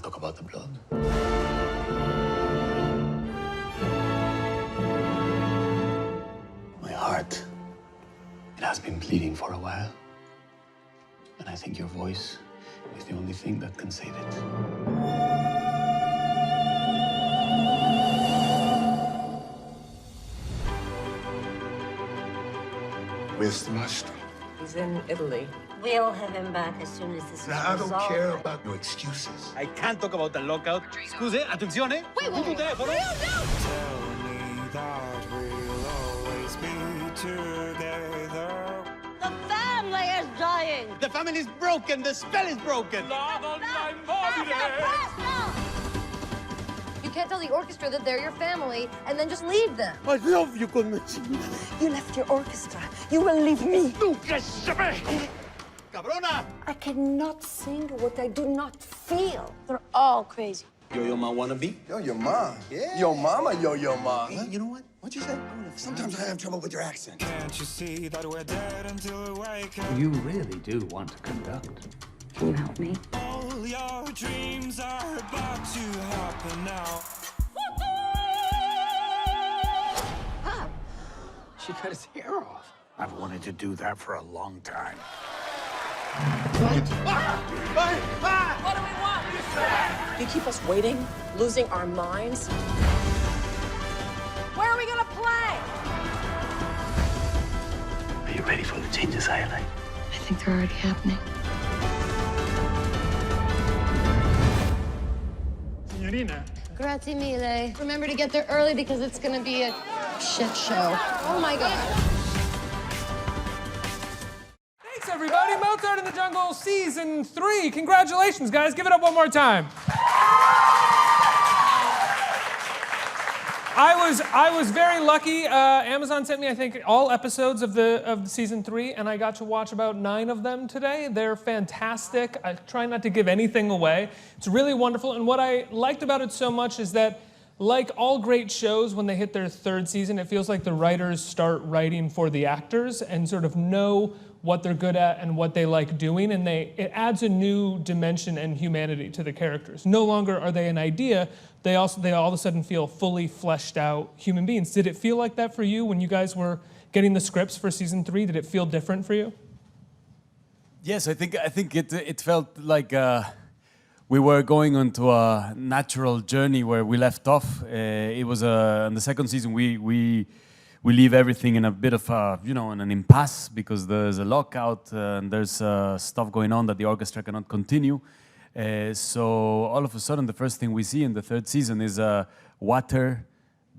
talk about the blood. My heart, it has been bleeding for a while. And I think your voice is the only thing that can save it. Where's the maestro? He's in Italy. We'll have him back as soon as this is I don't resolved. care about your excuses. I can't talk about the lockout. Scusi, attenzione. Wait, Tutto telefono. Tell me that we'll always be together. The family is dying! The family is broken. The spell is broken. You can't tell the orchestra that they're your family and then just leave them. I love you, Conchina. You left your orchestra. You will leave me. Nunca sabré. Cabrona. I cannot sing what I do not feel. They're all crazy. Yo-yo ma wannabe? Yo, your mom. Yeah. Yo, mama, yo, ma. Hey, you know what? What'd you say? Sometimes I have trouble with your accent. Can't you see that we're dead until we wake up? You really do want to conduct. Can you help me? All your dreams are about to happen now. She cut his hair off. I've wanted to do that for a long time. What do we want? You keep us waiting, losing our minds. Where are we gonna play? Are you ready for the changes I like? I think they're already happening. Signorina. Grazie mille. Remember to get there early because it's gonna be a shit show. Oh my God. Thanks, everybody. Mozart in the Jungle Season 3. Congratulations, guys. Give it up one more time. I was very lucky. Amazon sent me, I think, all episodes of the Season 3, and I got to watch about 9 of them today. They're fantastic. I try not to give anything away. It's really wonderful, and what I liked about it so much is that, like all great shows, when they hit their 3rd season, it feels like the writers start writing for the actors and sort of know what they're good at and what they like doing, and it adds a new dimension and humanity to the characters. No longer are they an idea, they all of a sudden feel fully fleshed out human beings. Did it feel like that for you when you guys were getting the scripts for Season 3? Did it feel different for you? Yes, I think it felt like we were going onto a natural journey where we left off. It was in the 2nd season we leave everything in a bit of a, in an impasse because there's a lockout and there's stuff going on that the orchestra cannot continue. So all of a sudden, the first thing we see in the 3rd season is water,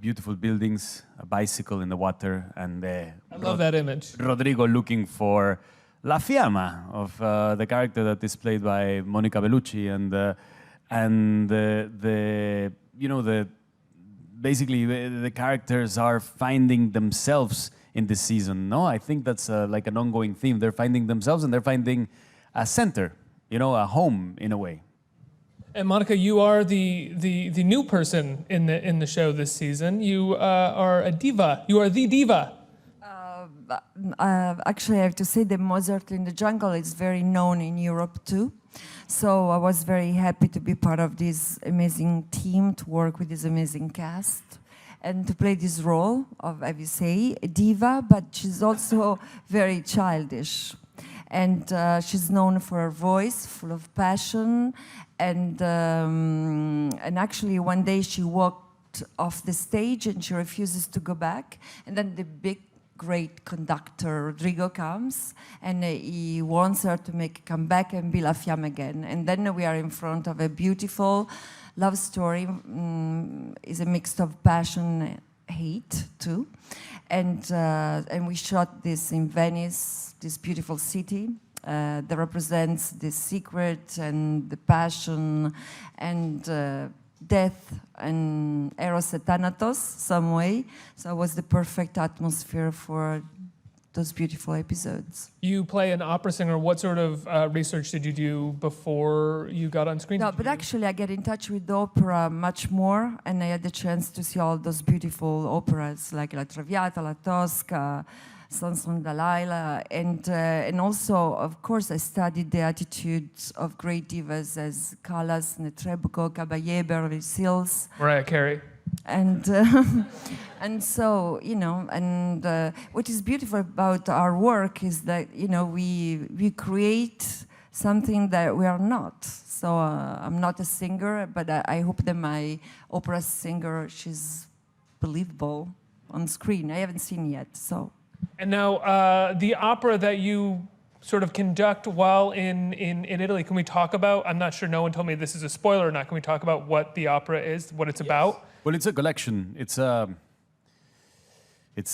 beautiful buildings, a bicycle in the water, and I love that image. Rodrigo looking for La Fiamma of the character that is played by Monica Bellucci, basically the characters are finding themselves in this season. No, I think that's like an ongoing theme. They're finding themselves and they're finding a center, a home in a way. And Monica, you are the new person in the show this season. You are a diva. You are the diva. Actually, I have to say that Mozart in the Jungle is very known in Europe too. So I was very happy to be part of this amazing team, to work with this amazing cast, and to play this role of, as you say, a diva, but she's also very childish. And she's known for her voice, full of passion. And actually, one day she walked off the stage and she refuses to go back. And then the big, great conductor, Rodrigo, comes and he wants her to make a comeback and be La Fiamma again. And then we are in front of a beautiful love story. It's a mix of passion and hate, too. And we shot this in Venice, this beautiful city that represents the secret and the passion and death and Eros et Thanatos, some way. So it was the perfect atmosphere for those beautiful episodes. You play an opera singer. What sort of research did you do before you got on screen? No, but actually I get in touch with the opera much more, and I had the chance to see all those beautiful operas like La Traviata, La Tosca, Samson Delilah, and also, of course, I studied the attitudes of great divas as Callas, Netrebko, Caballé, Beverly Hills. Mariah Carey. And and so, you know, and what is beautiful about our work is that, you know, we create something that we are not. So I'm not a singer, but I hope that my opera singer, she's believable on screen. I haven't seen yet, so. And now the opera that you sort of conduct while in Italy, can we talk about, I'm not sure, no one told me this is a spoiler or not, can we talk about what the opera is, what it's about? Well, it's a collection. It's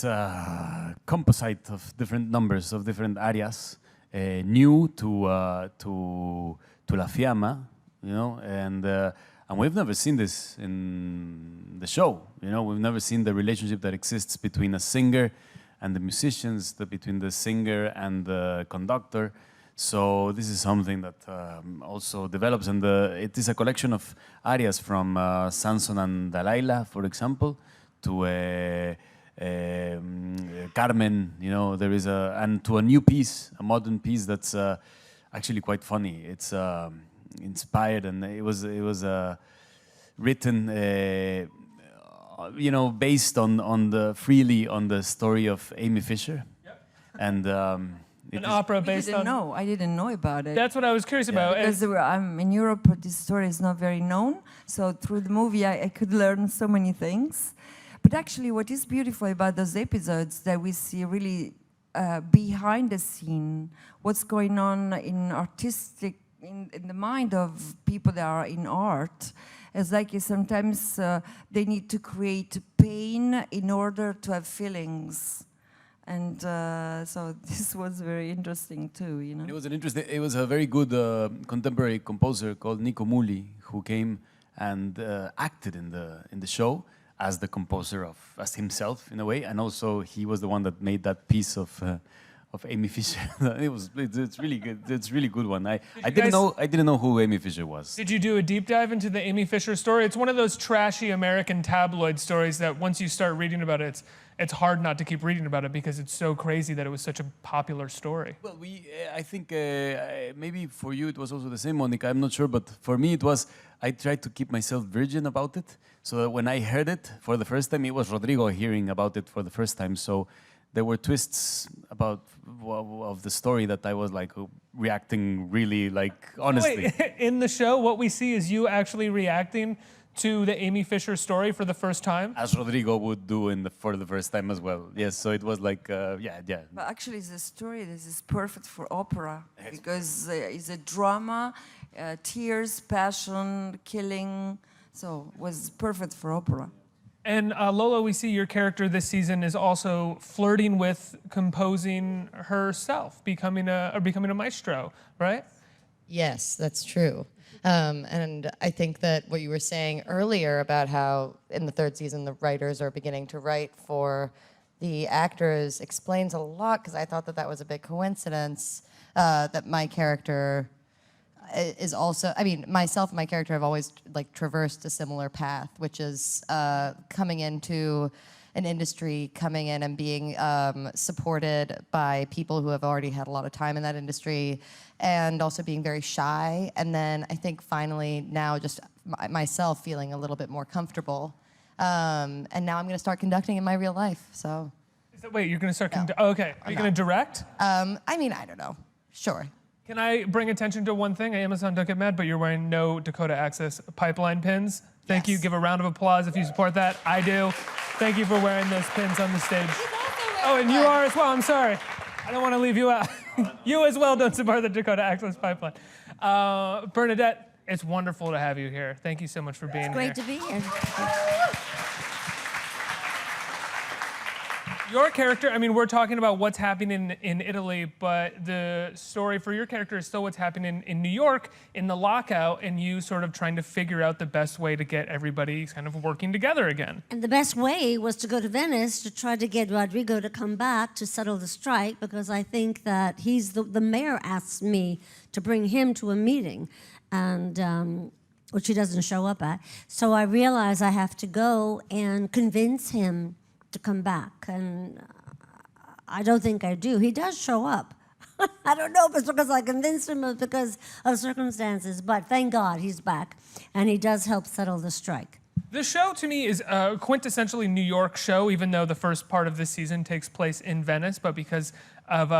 a composite of different numbers of different arias, new to La Fiamma, you know, and we've never seen this in the show. You know, we've never seen the relationship that exists between a singer and the musicians, between the singer and the conductor. So this is something that also develops, and it is a collection of arias from Samson and Delilah, for example, to Carmen. You know, there is and to a new piece, a modern piece that's actually quite funny. It's inspired, and it was written, you know, based on freely on the story of Amy Fisher, and. An opera based on... I didn't know about it. That's what I was curious about. Because I'm in Europe, this story is not very known. So through the movie, I could learn so many things. But actually, what is beautiful about those episodes that we see really behind the scene, what's going on in the mind of people that are in art. It's like sometimes they need to create pain in order to have feelings. And so this was very interesting too, you know. It was a very good contemporary composer called Nico Muhly who came and acted in the show as the composer as himself in a way, and also he was the one that made that piece of Amy Fisher. It's really good. It's a really good one. I didn't know who Amy Fisher was. Did you do a deep dive into the Amy Fisher story? It's one of those trashy American tabloid stories that once you start reading about it, it's hard not to keep reading about it because it's so crazy that it was such a popular story. Well, I think maybe for you it was also the same, Monica. I'm not sure, but for me it was. I tried to keep myself virgin about it, so that when I heard it for the first time, it was Rodrigo hearing about it for the first time. So there were twists of the story that I was like reacting really like honestly. Wait, in the show, what we see is you actually reacting to the Amy Fisher story for the first time? As Rodrigo would do for the first time as well. Yes, so it was like, yeah. But actually, the story, this is perfect for opera because it's a drama, tears, passion, killing. So it was perfect for opera. And Lola, we see your character this season is also flirting with composing herself, becoming a maestro, right? Yes, that's true. And I think that what you were saying earlier about how in the third season the writers are beginning to write for the actors explains a lot, because I thought that was a big coincidence that my character is also, I mean, myself and my character have always like traversed a similar path, which is coming into an industry, coming in and being supported by people who have already had a lot of time in that industry, and also being very shy. And then I think finally now just myself feeling a little bit more comfortable. And now I'm going to start conducting in my real life, so. Wait, you're going to start conducting? Oh, okay. Are you going to direct? I mean, I don't know. Sure. Can I bring attention to one thing? Amazon, don't get mad, but you're wearing no Dakota Access pipeline pins. Thank you. Give a round of applause if you support that. I do. Thank you for wearing those pins on the stage. Oh, and you are as well. I'm sorry. I don't want to leave you out. You as well don't support the Dakota Access pipeline. Bernadette, it's wonderful to have you here. Thank you so much for being here. It's great to be here. Your character, I mean, we're talking about what's happening in Italy, but the story for your character is still what's happening in New York in the lockout, and you sort of trying to figure out the best way to get everybody kind of working together again. And the best way was to go to Venice to try to get Rodrigo to come back to settle the strike, because I think that the mayor asked me to bring him to a meeting, and which he doesn't show up at. So I realized I have to go and convince him to come back, and I don't think I do. He does show up. I don't know if it's because I convinced him or because of circumstances, but thank God he's back, and he does help settle the strike. The show, to me, is a quintessentially New York show, even though the first part of this season takes place in Venice. But because of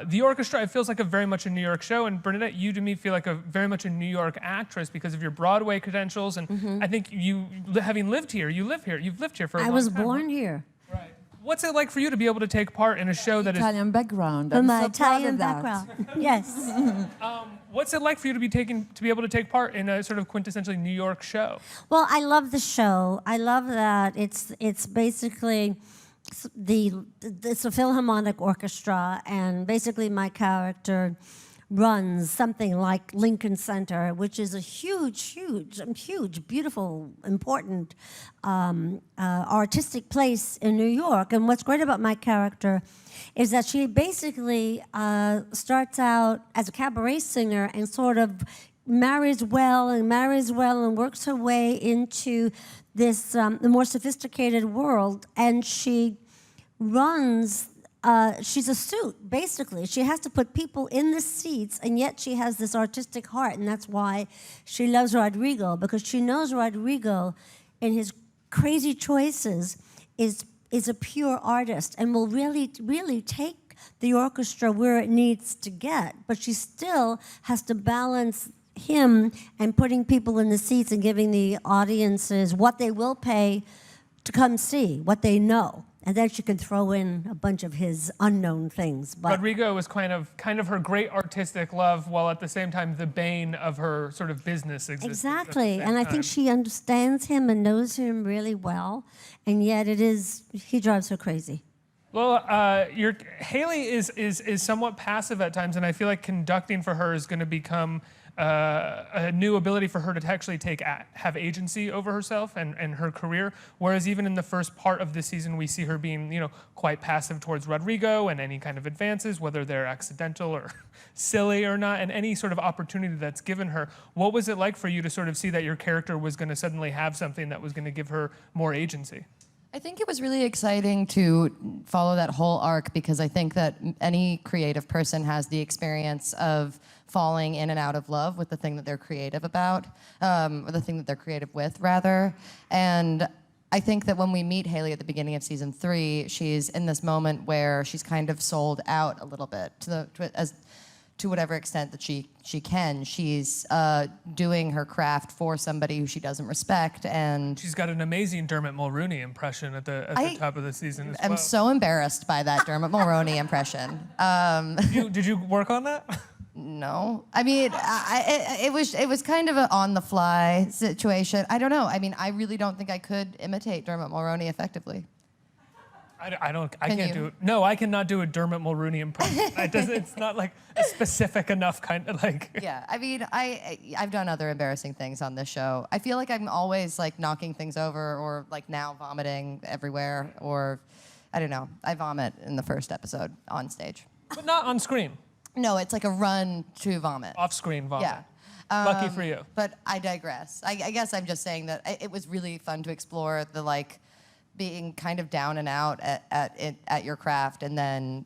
the orchestra, it feels like a very much a New York show. And Bernadette, you to me feel like a very much a New York actress because of your Broadway credentials. And I think you, having lived here, you live here. You've lived here for a long time. I was born here. Right. What's it like for you to be able to take part in a show that is... Italian background. From I'm my so proud Italian of that. background. Yes. What's it like for you to be able to take part in a sort of quintessentially New York show? Well, I love the show. I love that it's basically it's a Philharmonic orchestra, and basically my character runs something like Lincoln Center, which is a huge, beautiful, important artistic place in New York. And what's great about my character is that she basically starts out as a cabaret singer and sort of marries well and works her way into this the more sophisticated world, and she runs. She's a suit, basically. She has to put people in the seats, and yet she has this artistic heart, and that's why she loves Rodrigo, because she knows Rodrigo, in his crazy choices, is a pure artist and will really take the orchestra where it needs to get. But she still has to balance him and putting people in the seats and giving the audiences what they will pay to come see, what they know. And then she can throw in a bunch of his unknown things. But Rodrigo was kind of her great artistic love, while at the same time the bane of her sort of business existence. exactly, and I think she understands him and knows him really well, and yet he drives her crazy. Well, Haley is somewhat passive at times, and I feel like conducting for her is going to become a new ability for her to actually have agency over herself and her career. Whereas even in the first part of the season, we see her being, quite passive towards Rodrigo and any kind of advances, whether they're accidental or silly or not, and any sort of opportunity that's given her. What was it like for you to sort of see that your character was going to suddenly have something that was going to give her more agency? I think it was really exciting to follow that whole arc, because I think that any creative person has the experience of falling in and out of love with the thing that they're creative about, or the thing that they're creative with, rather. And I think that when we meet Haley at the beginning of season 3, she's in this moment where she's kind of sold out a little bit to whatever extent that she can. She's doing her craft for somebody who she doesn't respect, and she's got an amazing Dermot Mulroney impression at the top of the season as well. I'm so embarrassed by that Dermot Mulroney impression. Did you work on that? No, I mean, it was kind of an on-the-fly situation. I don't know. I mean, I really don't think I could imitate Dermot Mulroney effectively. I can't do it. No, I cannot do a Dermot Mulroney impression. It's not like a specific enough kind of like. Yeah, I mean, I've done other embarrassing things on this show. I feel like I'm always like knocking things over, or like now vomiting everywhere, or I don't know. I vomit in the first episode on stage. But not on screen. No, it's like a run to vomit. Off-screen vomit. Yeah. Lucky for you. But I digress. I guess I'm just saying that it was really fun to explore the like being kind of down and out at your craft, and then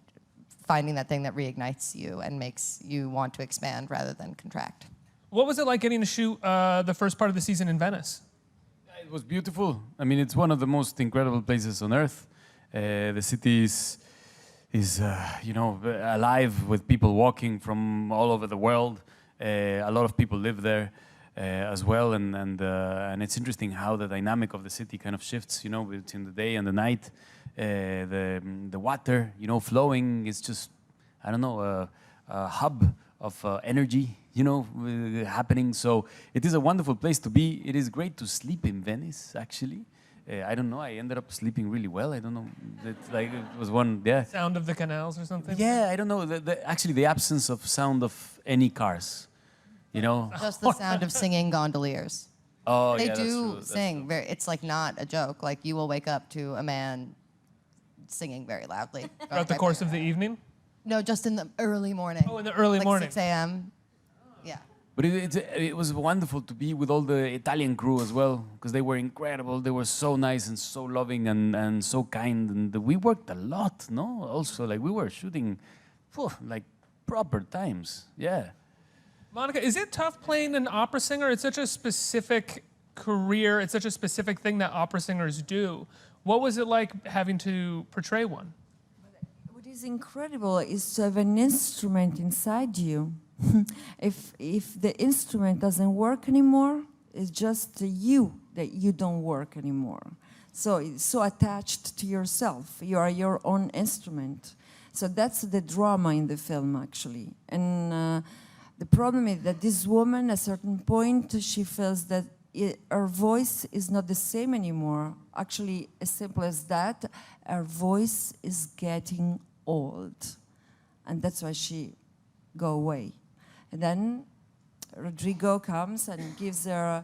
finding that thing that reignites you and makes you want to expand rather than contract. What was it like getting to shoot the first part of the season in Venice? It was beautiful. I mean, it's one of the most incredible places on earth. The city is alive with people walking from all over the world. A lot of people live there as well, and it's interesting how the dynamic of the city kind of shifts, between the day and the night. The water, flowing is just, I don't know, a hub of energy, happening. So it is a wonderful place to be. It is great to sleep in Venice, actually. I don't know. I ended up sleeping really well. I don't know. It was one. Yeah. Sound of the canals or something. Yeah, I don't know. Actually, the absence of sound of any cars. Just the sound of singing gondoliers. Oh, they yeah, do that's sing. It's like not a joke. Like you will wake up to a man singing very loudly throughout the course of the evening. No, just in the early morning. Oh, in the early morning. 6 a.m. Yeah. But it was wonderful to be with all the Italian crew as well, because they were incredible. They were so nice and so loving and so kind. And we worked a lot, no? Also, like we were shooting, like proper times. Yeah. Monica, is it tough playing an opera singer? It's such a specific career. It's such a specific thing that opera singers do. What was it like having to portray one? What is incredible is to have an instrument inside you. If the instrument doesn't work anymore, it's just you that you don't work anymore. So it's so attached to yourself. You are your own instrument. So that's the drama in the film, actually. And the problem is that this woman, at a certain point, she feels that her voice is not the same anymore. Actually, as simple as that, her voice is getting old. And that's why she go away. And then Rodrigo comes and gives her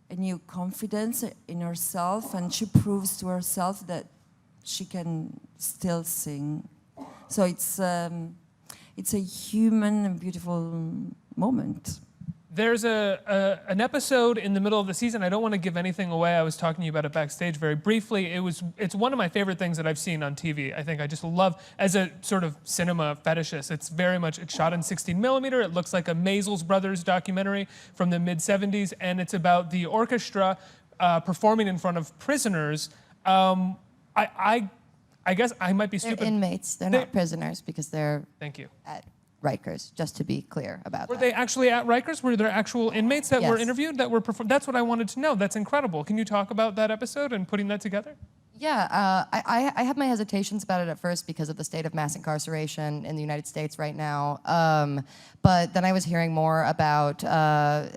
a new confidence in herself, and she proves to herself that she can still sing. So it's a human and beautiful moment. There's an episode in the middle of the season. I don't want to give anything away. I was talking to you about it backstage very briefly. It's one of my favorite things that I've seen on TV. I think I just love, as a sort of cinema fetishist, it's shot in 16 millimeter. It looks like a Maisels Brothers documentary from the mid-'70s, and it's about the orchestra performing in front of prisoners. I guess I might be stupid. They're inmates. They're not prisoners because they're Thank you. at Rikers, just to be clear about Were that. they actually at Rikers? Were there actual inmates that were Yes. interviewed, that were performed? That's what I wanted to know. That's incredible. Can you talk about that episode and putting that together? Yeah, I have my hesitations about it at first because of the state of mass incarceration in the United States right now. But then I was hearing more about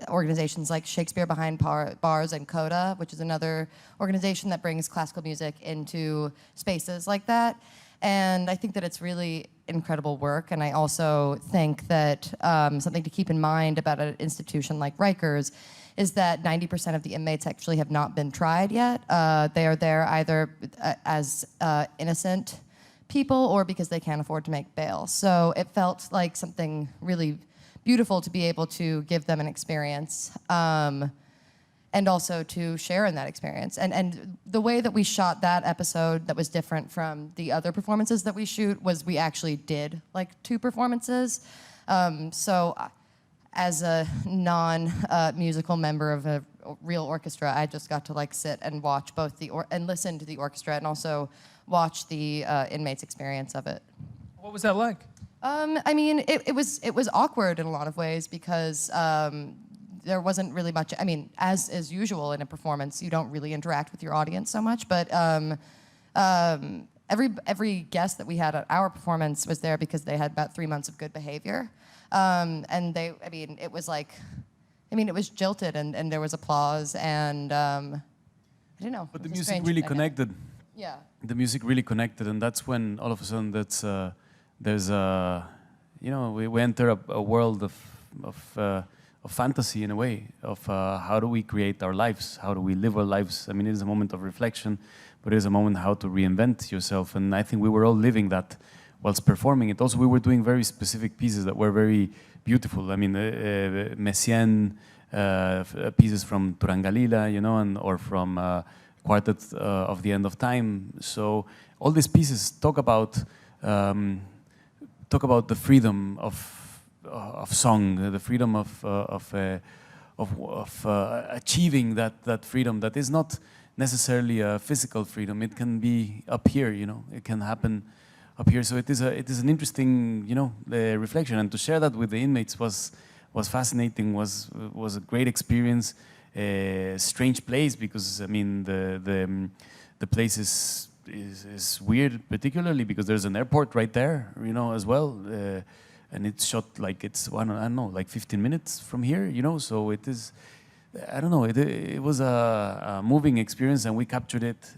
organizations like Shakespeare Behind Bars and CODA, which is another organization that brings classical music into spaces like that. And I think that it's really incredible work. And I also think that something to keep in mind about an institution like Rikers is that 90% of the inmates actually have not been tried yet. They are there either as innocent people or because they can't afford to make bail. So it felt like something really beautiful to be able to give them an experience. And also to share in that experience. And the way that we shot that episode that was different from the other performances that we shoot was we actually did like 2 performances. So as a non-musical member of a real orchestra, I just got to like sit and watch both and listen to the orchestra and also watch the inmates' experience of it. What was that like? I mean, it was awkward in a lot of ways because there wasn't really much. I mean, as is usual in a performance, you don't really interact with your audience so much. But every guest that we had at our performance was there because they had about 3 months of good behavior, and it was like, it was jilted and there was applause and I don't know. But the music really connected. Yeah. The music really connected, and that's when all of a sudden we enter a world of fantasy in a way, of how do we create our lives, how do we live our lives. I mean, it is a moment of reflection, but it is a moment how to reinvent yourself, and I think we were all living that whilst performing it. Also, we were doing very specific pieces that were very beautiful. I mean, Messiaen pieces from Turangalila, or from Quartet of the End of Time. So all these pieces talk about the freedom of song, the freedom of achieving that freedom that is not necessarily a physical freedom. It can be up here, it can happen up here. So it is an interesting, reflection, and to share that with the inmates was fascinating. Was a great experience. Strange place because I mean the place is weird, particularly because there's an airport right there, as well. And it's shot like it's, I don't know, like 15 minutes from here, so it is, I don't know, it was a moving experience, and we captured it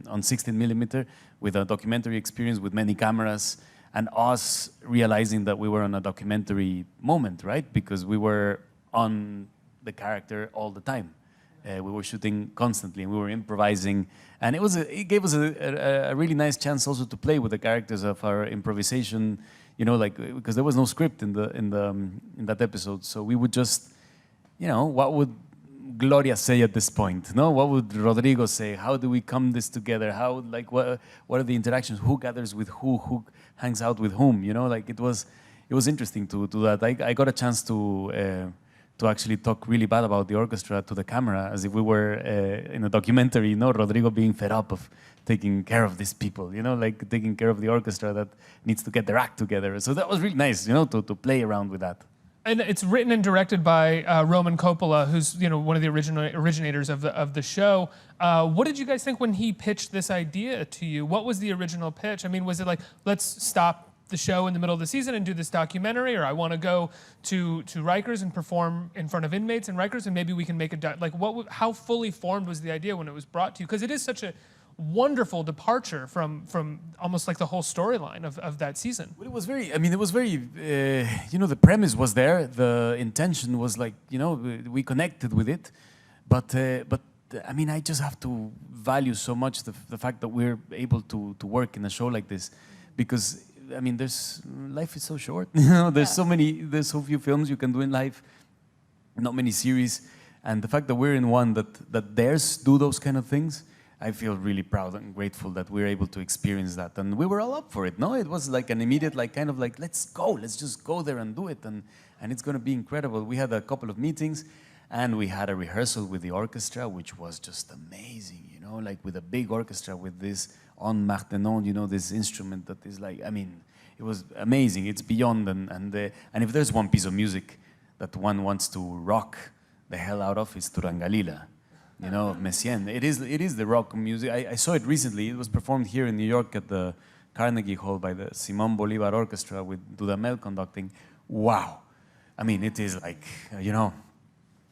on 16 millimeter with a documentary experience with many cameras, and us realizing that we were on a documentary moment, right? Because we were on the character all the time. We were shooting constantly, and we were improvising, and it gave us a really nice chance also to play with the characters of our improvisation you know, like because there was no script in that episode, so we would just, you know, what would Gloria say at this point? No, what would Rodrigo say? How do we come this together? How, like, what are the interactions? Who gathers with who hangs out with whom? You know, like it was interesting to do that. I got a chance to actually talk really bad about the orchestra to the camera, as if we were in a documentary. You know, Rodrigo being fed up of taking care of these people. You know, like taking care of the orchestra that needs to get their act together. So that was really nice. You know, to play around with that. And it's written and directed by Roman Coppola, who's one of the originators of the show. What did you guys think when he pitched this idea to you? What was the original pitch? I mean, was it like, let's stop the show in the middle of the season and do this documentary, or I want to go to Rikers and perform in front of inmates in Rikers, and maybe we can make how fully formed was the idea when it was brought to you? Because it is such a wonderful departure from almost like the whole storyline of that season. Well, it was very, the premise was there, the intention was like, we connected with it, but I mean, I just have to value so much the fact that we're able to work in a show like this, because, I mean, life is so short, there's so few films you can do in life, not many series, and the fact that we're in one that dares do those kind of things, I feel really proud and grateful that we're able to experience that. And we were all up for it, no? It was like an immediate, let's go, let's just go there and do it. And it's going to be incredible. We had a couple of meetings, and we had a rehearsal with the orchestra, which was just amazing, like with a big orchestra with this en Martenon, this instrument that is like, I mean, it was amazing. It's beyond, and if there's one piece of music that one wants to rock the hell out of, it's Turangalila. Messiaen. It is the rock music. I saw it recently. It was performed here in New York at the Carnegie Hall by the Simón Bolívar Orchestra with Dudamel conducting. Wow. I mean, it is like,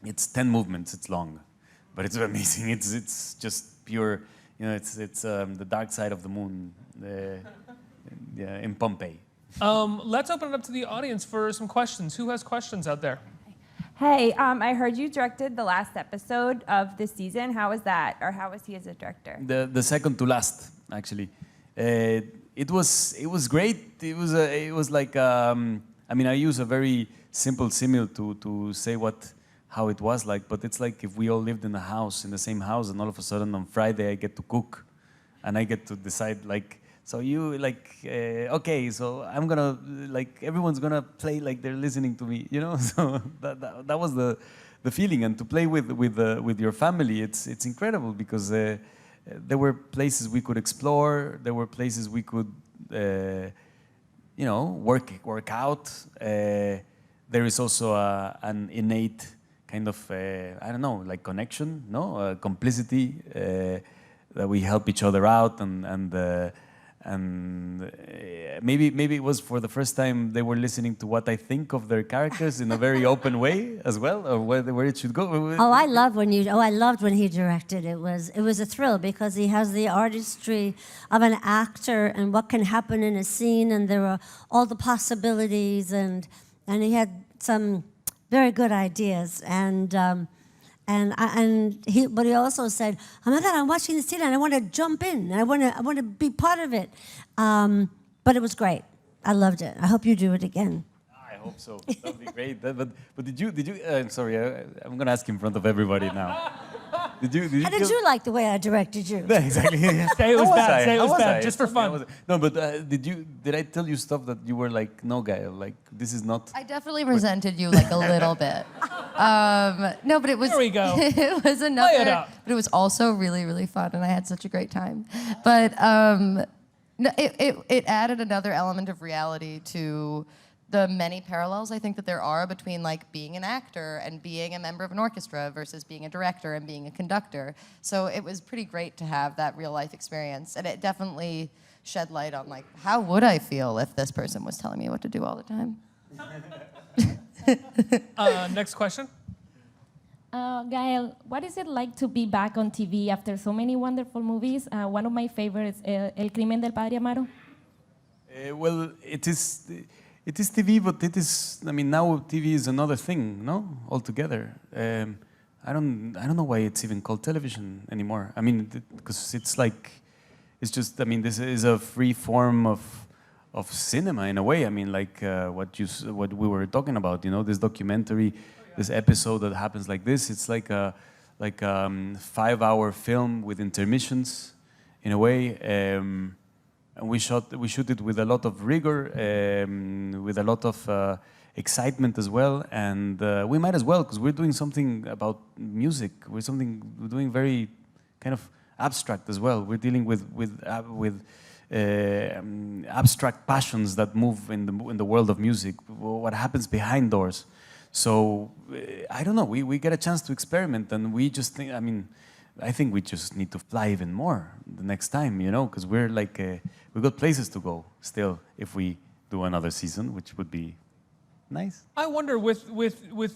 it's 10 movements, it's long, but it's amazing. It's just pure, it's the dark side of the moon in Pompeii. Let's open it up to the audience for some questions. Who has questions out there? Hey, I heard you directed the last episode of this season. How was that, or how was he as a director? The second to last, actually. It was great. It was like I mean, I use a very simple simile to say how it was like, but it's like if we all lived in the same house, and all of a sudden on Friday I get to cook, and I get to decide like. So you okay, so I'm gonna everyone's gonna play like they're listening to me, So that was the feeling, and to play with your family, it's incredible because there were places we could explore, there were places we could work out. There is also an innate kind of I don't know, like connection, complicity that we help each other out and maybe it was for the first time they were listening to what I think of their characters in a very open way as well, or where it should go. I loved when he directed. It was a thrill because he has the artistry of an actor and what can happen in a scene, and there are all the possibilities, and he had some very good ideas, but he also said, "Oh my God, I'm watching the scene and I want to jump in. And I want to be part of it." But it was great. I loved it. I hope you do it again. I hope so. That'd be great. But did you? Sorry, I'm going to ask in front of everybody now. Did you like the way I directed you? Yeah, exactly. Say it was bad. Say it was bad, just for fun. No, but did I tell you stuff that you were like, no, Gael, like this is not? I definitely resented you like a little bit. No, but it was. There we go. It was another. Play it up. But it was also really, really fun, and I had such a great time. But no, it added another element of reality to the many parallels I think that there are between like being an actor and being a member of an orchestra versus being a director and being a conductor. So it was pretty great to have that real life experience, and it definitely shed light on like how would I feel if this person was telling me what to do all the time. Next question. Gael, what is it like to be back on TV after so many wonderful movies? One of my favorites, El Crimen del Padre Amaro. Well, it is TV, but it is. I mean, now TV is another thing, no? Altogether. I don't know why it's even called television anymore. I mean, because it's like, it's just. I mean, this is a free form cinema in a way. I mean, like what we were talking about. You know, this documentary, this episode that happens like this. It's like a 5-hour film with intermissions, in a way. And we shoot it with a lot of rigor, with a lot of excitement as well. And we might as well, because we're doing something about music. We're doing very kind of abstract as well. We're dealing with abstract passions that move in the world of music. What happens behind doors. So I don't know. We get a chance to experiment, and we just think. I mean, I think we just need to fly even more the next time, you know, because we're like we've got places to go still if we do another season, which would be nice. I wonder with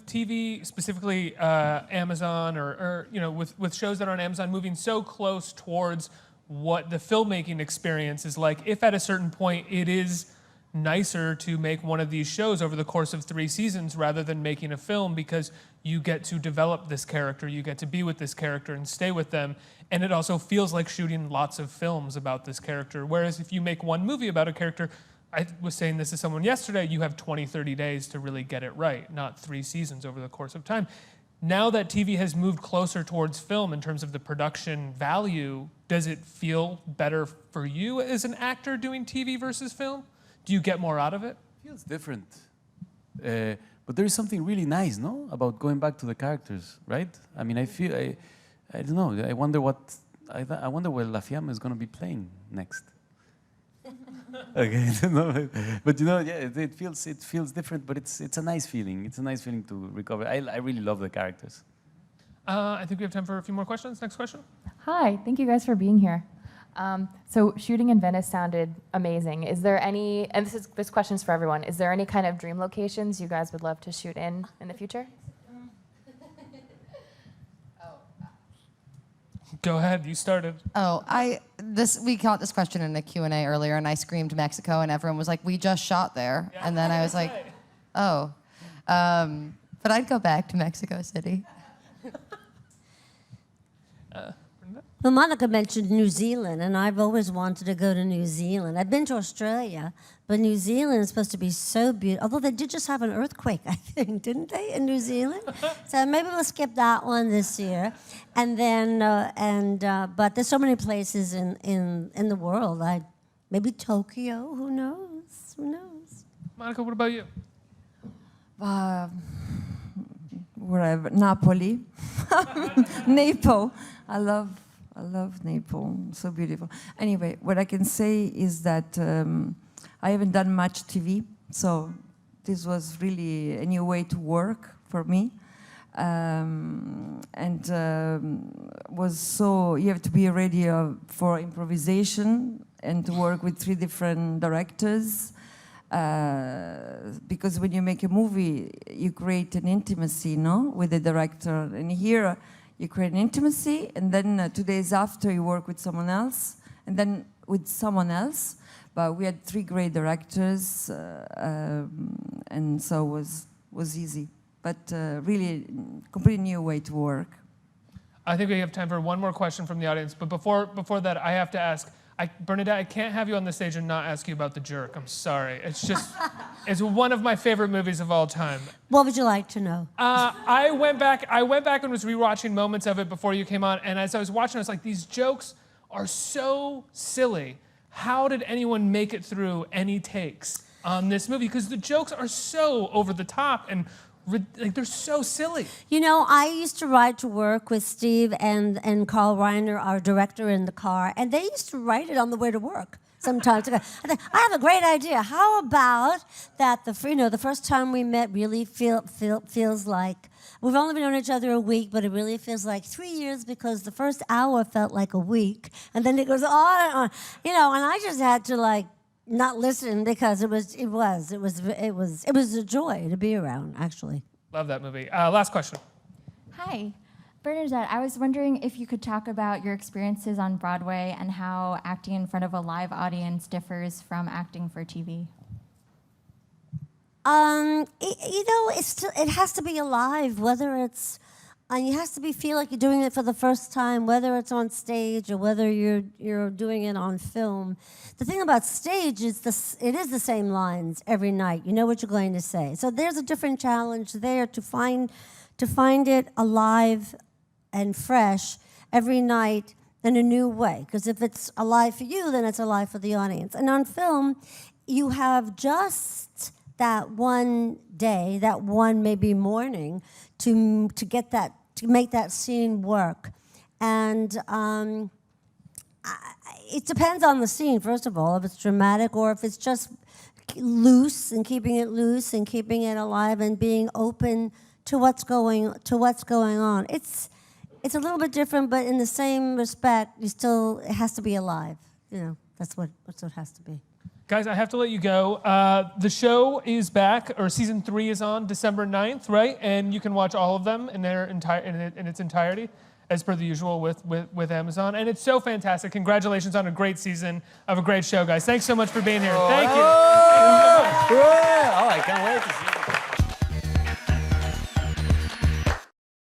TV, specifically Amazon, or you know, with shows that are on Amazon moving so close towards what the filmmaking experience is like, if at a certain point it is nicer to make one of these shows over the course of 3 seasons rather than making a film, because you get to develop this character, you get to be with this character and stay with them, and it also feels like shooting lots of films about this character. Whereas if you make one movie about a character, I was saying this to someone yesterday, you have 20, 30 days to really get it right, not 3 seasons over the course of time. Now that TV has moved closer towards film in terms of the production value, does it feel better for you as an actor doing TV versus film? Do you get more out of it? It feels different. But there is something really nice, no? About going back to the characters, right? I mean, I don't know. I wonder where La Fiamma is going to be playing next. Okay, no, but you know, yeah, it feels different, but it's a nice feeling. It's a nice feeling to recover. I really love the characters. I think we have time for a few more questions. Next question. Hi, thank you guys for being here. So shooting in Venice sounded amazing. Is there any, and this question's for everyone, is there any kind of dream locations you guys would love to shoot in the future? Go ahead, you started. We caught this question in the Q&A earlier, and I screamed Mexico, and everyone was like, we just shot there. Yeah, and then I was like, oh. But I'd go back to Mexico City. Well, Monica mentioned New Zealand, and I've always wanted to go to New Zealand. I've been to Australia, but New Zealand is supposed to be so beautiful. Although they did just have an earthquake, I think, didn't they, in New Zealand? So maybe we'll skip that one this year. And then, but there's so many places in the world. Maybe Tokyo. Who knows? Who knows? Monica, what about you? Wherever, Napoli, Naples. I love Naples, so beautiful. Anyway, what I can say is that I haven't done much TV, so this was really a new way to work for me. Was so, you have to be ready for improvisation and to work with 3 different directors. Because when you make a movie, you create an intimacy, no, with the director. And here, you create an intimacy, and then 2 days after, you work with someone else, and then with someone else. But we had 3 great directors, and so it was easy. But really, completely new way to work. I think we have time for one more question from the audience. But before that, I have to ask, Bernadette, I can't have you on the stage and not ask you about The Jerk. I'm sorry. It's just, it's one of my favorite movies of all time. What would you like to know? I went back and was rewatching moments of it before you came on, and as I was watching, I was like, these jokes are so silly. How did anyone make it through any takes on this movie? Because the jokes are so over the top and like they're so silly. You know, I used to ride to work with Steve and Carl Reiner, our director, in the car, and they used to write it on the way to work sometimes. I think, I have a great idea. How about that the first time we met really feels like, we've only known each other a week, but it really feels like 3 years because the first hour felt like a week, and then it goes on and on. You know, and I just had to like not listen because it was a joy to be around, actually. Love that movie. Last question. Hi, Bernadette. I was wondering if you could talk about your experiences on Broadway and how acting in front of a live audience differs from acting for TV. You know, it has to be alive, whether it's And you have to feel like you're doing it for the first time, whether it's on stage or whether you're doing it on film. The thing about stage is it is the same lines every night. You know what you're going to say. So there's a different challenge there to find it alive and fresh every night in a new way. Because if it's alive for you, then it's alive for the audience. And on film, you have just that one day, that one maybe morning, to get that, to make that scene work. And it depends on the scene, first of all, if it's dramatic or if it's just loose and keeping it loose and keeping it alive and being open to what's going on. It's a little bit different, but in the same respect, it has to be alive. You know, that's what it has to be. Guys, I have to let you go. The show is back, or season 3 is on December 9th, right? And you can watch all of them in its entirety, as per the usual with Amazon. And it's so fantastic. Congratulations on a great season of a great show, guys. Thanks so much for being here. Thank you. All right, can't wait to see you.